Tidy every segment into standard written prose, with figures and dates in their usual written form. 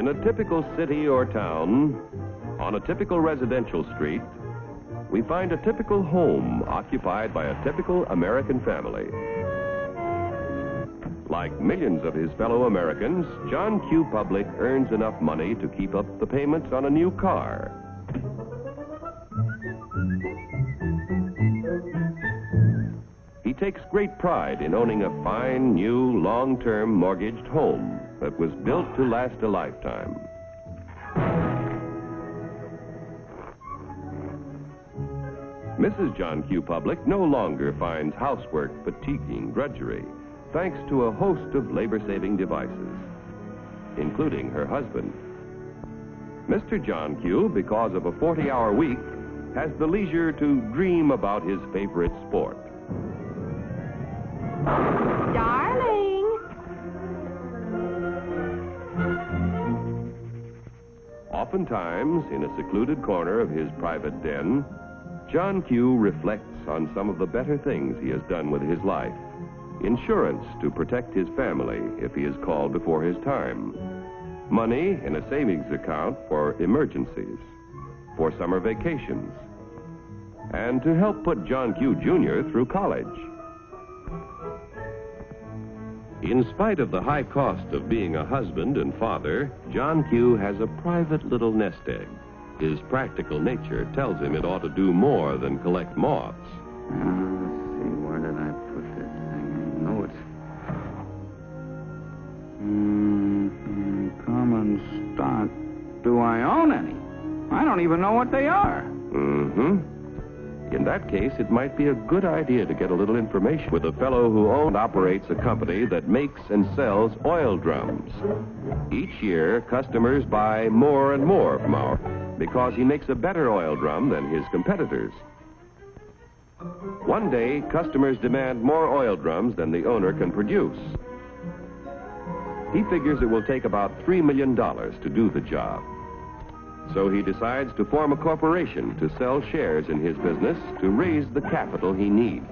In a typical city or town, on a typical residential street, we find a typical home occupied by a typical American family. Like millions of his fellow Americans, John Q. Public earns enough money to keep up the payments on a new car. He takes great pride in owning a fine, new, long-term mortgaged home that was built to last a lifetime. Mrs. John Q. Public no longer finds housework fatiguing drudgery, thanks to a host of labor-saving devices, including her husband. Mr. John Q., because of a 40-hour week, has the leisure to dream about his favorite sport. Darling! Oftentimes, in a secluded corner of his private den, John Q. reflects on some of the better things he has done with his life. Insurance to protect his family if he is called before his time. Money in a savings account for emergencies, for summer vacations, and to help put John Q. Jr. through college. In spite of the high cost of being a husband and father, John Q. has a private little nest egg. His practical nature tells him it ought to do more than collect moths. Let's see, where did I put this thing? I know it's... common stock. Do I own any? I don't even know what they are. In that case, it might be a good idea to get a little information with a fellow who owns and operates a company that makes and sells oil drums. Each year, customers buy more and more from our... because he makes a better oil drum than his competitors. One day, customers demand more oil drums than the owner can produce. He figures it will take about $3 million to do the job. So he decides to form a corporation to sell shares in his business to raise the capital he needs.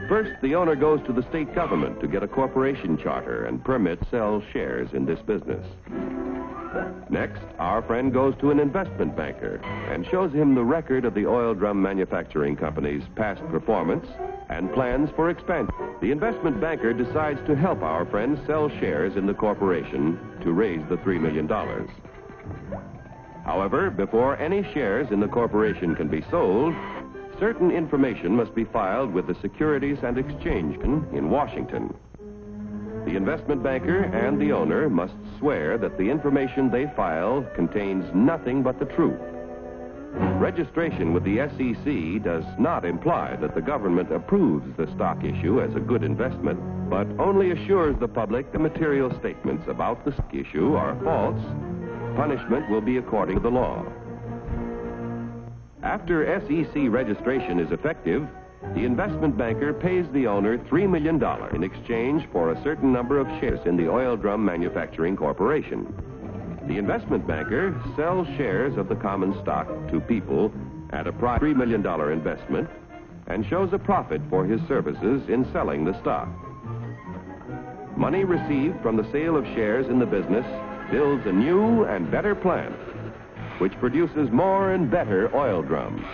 First, the owner goes to the state government to get a corporation charter and permit to sell shares in this business. Next, our friend goes to an investment banker and shows him the record of the oil drum manufacturing company's past performance and plans for expansion. The investment banker decides to help our friend sell shares in the corporation to raise the $3 million. However, before any shares in the corporation can be sold, certain information must be filed with the Securities and Exchange Commission in Washington. The investment banker and the owner must swear that the information they file contains nothing but the truth. Registration with the SEC does not imply that the government approves the stock issue as a good investment, but only assures the public the material statements about the stock issue are false. Punishment will be according to the law. After SEC registration is effective, the investment banker pays the owner $3 million in exchange for a certain number of shares in the Oil Drum Manufacturing Corporation. The investment banker sells shares of the common stock to people at a price of $3 million investment and shows a profit for his services in selling the stock. Money received from the sale of shares in the business builds a new and better plant, which produces more and better oil drums.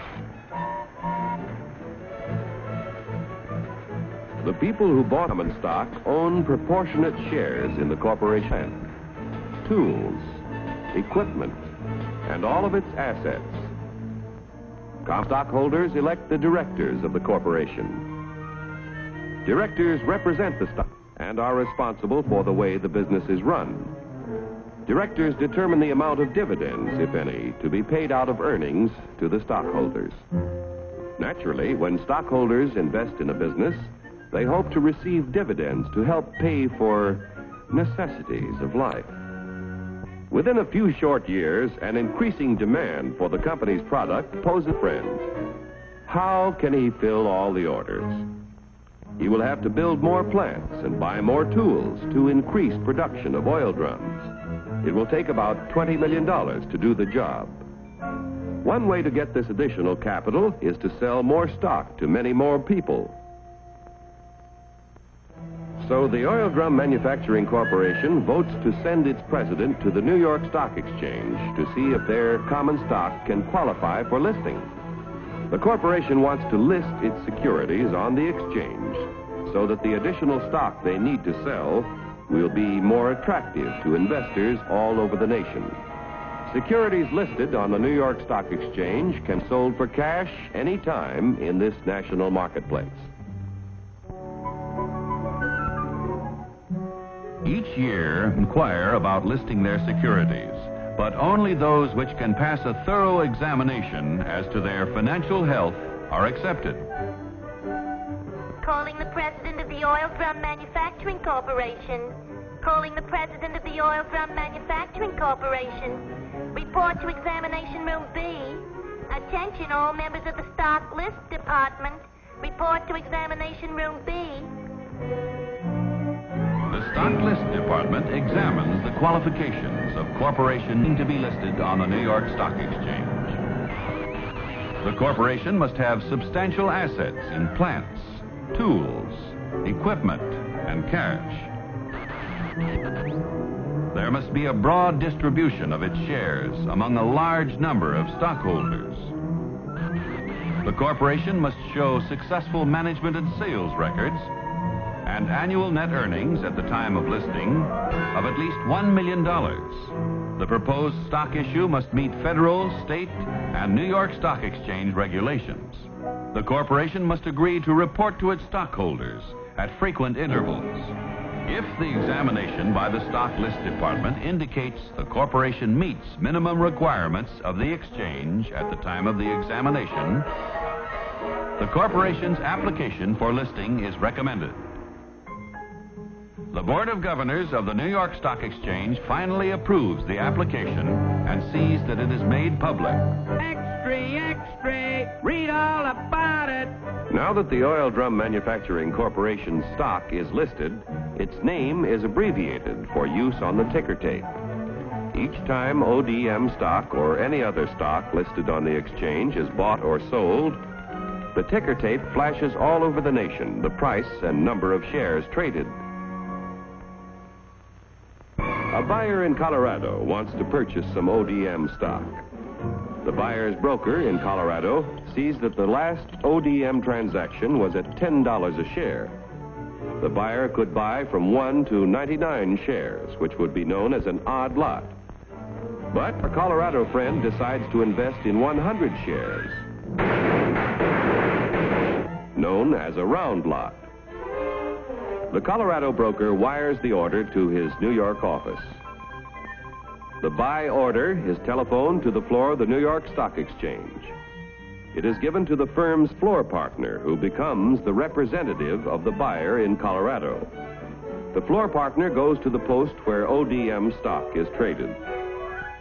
The people who bought common stock own proportionate shares in the corporation, tools, equipment, and all of its assets. Common stockholders elect the directors of the corporation. Directors represent the stock and are responsible for the way the business is run. Directors determine the amount of dividends, if any, to be paid out of earnings to the stockholders. Naturally, when stockholders invest in a business, they hope to receive dividends to help pay for necessities of life. Within a few short years, an increasing demand for the company's product poses a friend. How can he fill all the orders? He will have to build more plants and buy more tools to increase production of oil drums. It will take about $20 million to do the job. One way to get this additional capital is to sell more stock to many more people. So the Oil Drum Manufacturing Corporation votes to send its president to the New York Stock Exchange to see if their common stock can qualify for listing. The corporation wants to list its securities on the exchange so that the additional stock they need to sell will be more attractive to investors all over the nation. Securities listed on the New York Stock Exchange can be sold for cash any time in this national marketplace. Each year inquire about listing their securities, but only those which can pass a thorough examination as to their financial health are accepted. Calling the president of the Oil Drum Manufacturing Corporation. Calling the president of the Oil Drum Manufacturing Corporation. Report to examination room B. Attention all members of the stock list department. Report to examination room B. The Stock List Department examines the qualifications of corporations to be listed on the New York Stock Exchange. The corporation must have substantial assets in plants, tools, equipment, and cash. There must be a broad distribution of its shares among a large number of stockholders. The corporation must show successful management and sales records and annual net earnings at the time of listing of at least $1 million. The proposed stock issue must meet federal, state, and New York Stock Exchange regulations. The corporation must agree to report to its stockholders at frequent intervals. If the examination by the Stock List Department indicates the corporation meets minimum requirements of the exchange at the time of the examination, the corporation's application for listing is recommended. The Board of Governors of the New York Stock Exchange finally approves the application and sees that it is made public. Extra, read all about it. Now that the Oil Drum Manufacturing Corporation's stock is listed, its name is abbreviated for use on the ticker tape. Each time ODM stock or any other stock listed on the exchange is bought or sold, the ticker tape flashes all over the nation the price and number of shares traded. A buyer in Colorado wants to purchase some ODM stock. The buyer's broker in Colorado sees that the last ODM transaction was at $10 a share. The buyer could buy from 1 to 99 shares, which would be known as an odd lot. But a Colorado friend decides to invest in 100 shares, known as a round lot. The Colorado broker wires the order to his New York office. The buy order is telephoned to the floor of the New York Stock Exchange. It is given to the firm's floor partner, who becomes the representative of the buyer in Colorado. The floor partner goes to the post where ODM stock is traded.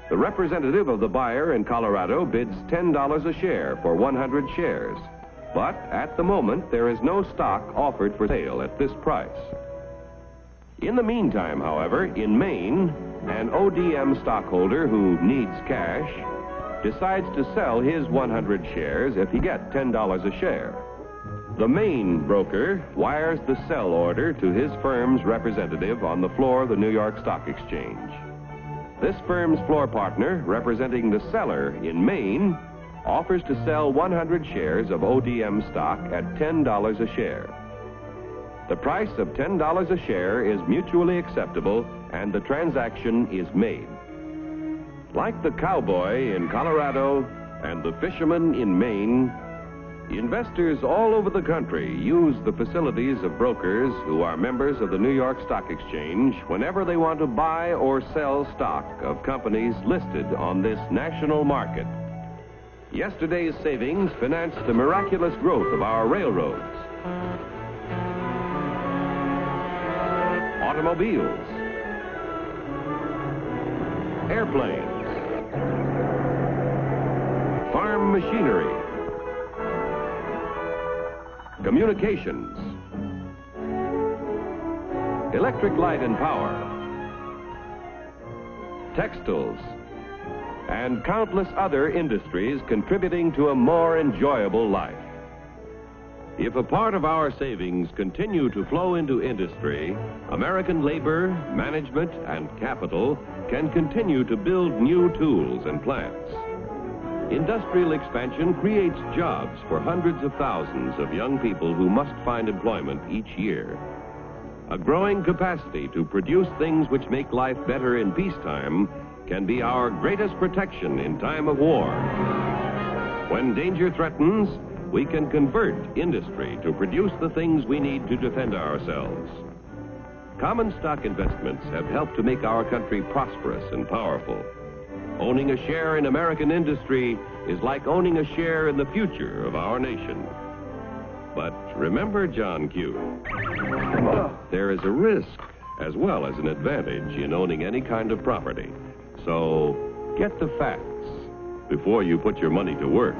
The representative of the buyer in Colorado bids $10 a share for 100 shares. But at the moment, there is no stock offered for sale at this price. In the meantime, however, in Maine, an ODM stockholder who needs cash decides to sell his 100 shares if he gets $10 a share. The Maine broker wires the sell order to his firm's representative on the floor of the New York Stock Exchange. This firm's floor partner, representing the seller in Maine, offers to sell 100 shares of ODM stock at $10 a share. The price of $10 a share is mutually acceptable, and the transaction is made. Like the cowboy in Colorado and the fisherman in Maine, investors all over the country use the facilities of brokers who are members of the New York Stock Exchange whenever they want to buy or sell stock of companies listed on this national market. Yesterday's savings financed the miraculous growth of our railroads, automobiles, airplanes, farm machinery, communications, electric light and power, textiles, and countless other industries contributing to a more enjoyable life. If a part of our savings continue to flow into industry, American labor, management, and capital can continue to build new tools and plants. Industrial expansion creates jobs for hundreds of thousands of young people who must find employment each year. A growing capacity to produce things which make life better in peacetime can be our greatest protection in time of war. When danger threatens, we can convert industry to produce the things we need to defend ourselves. Common stock investments have helped to make our country prosperous and powerful. Owning a share in American industry is like owning a share in the future of our nation. But remember, John Q., there is a risk as well as an advantage in owning any kind of property. So get the facts before you put your money to work.